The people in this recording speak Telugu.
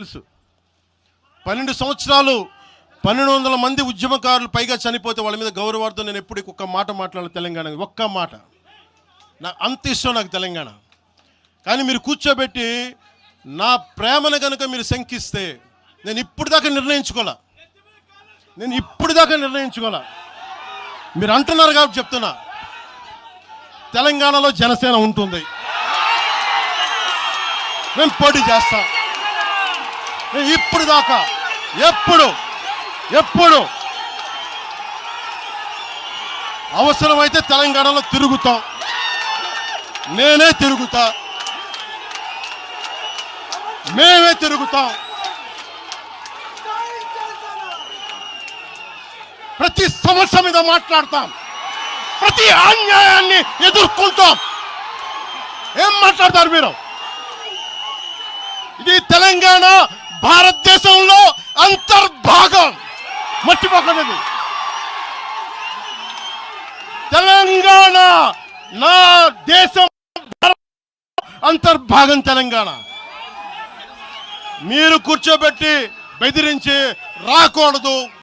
తెలుసు 12 సంవత్సరాలు 1200 మంది ఉద్యమకారులు పైగా చనిపోతే వాళ్ళ మీద గౌరవార్థం నేను ఎప్పుడు ఒక్క మాట మాట్లాడాలి తెలంగాణ ఒక్క మాట నా అంత ఇష్టం నాకు తెలంగాణ. కానీ మీరు కూర్చోబెట్టి నా ప్రేమను కనుక మీరు శంకిస్తే నేను ఇప్పుడు దాకా నిర్ణయించుకోలే మీరు అంటున్నారు కాబట్టి చెప్తున్నా. తెలంగాణలో జనసేన ఉంటుంది, మేము పోటీ చేస్తాం. ఇప్పుడు దాకా ఎప్పుడు అవసరమైతే తెలంగాణలో తిరుగుతాం, నేనే తిరుగుతా, మేమే తిరుగుతాం. ప్రతి సమస్య మీద మాట్లాడతాం, ప్రతి అన్యాయాన్ని ఎదుర్కొంటాం. ఏం మాట్లాడతారు మీరు? ఇది తెలంగాణ భారతదేశంలో అంతర్భాగం, మర్చిపోకండి. తెలంగాణ నా దేశం అంతర్భాగం తెలంగాణ. మీరు కూర్చోబెట్టి బెదిరించి రాకూడదు.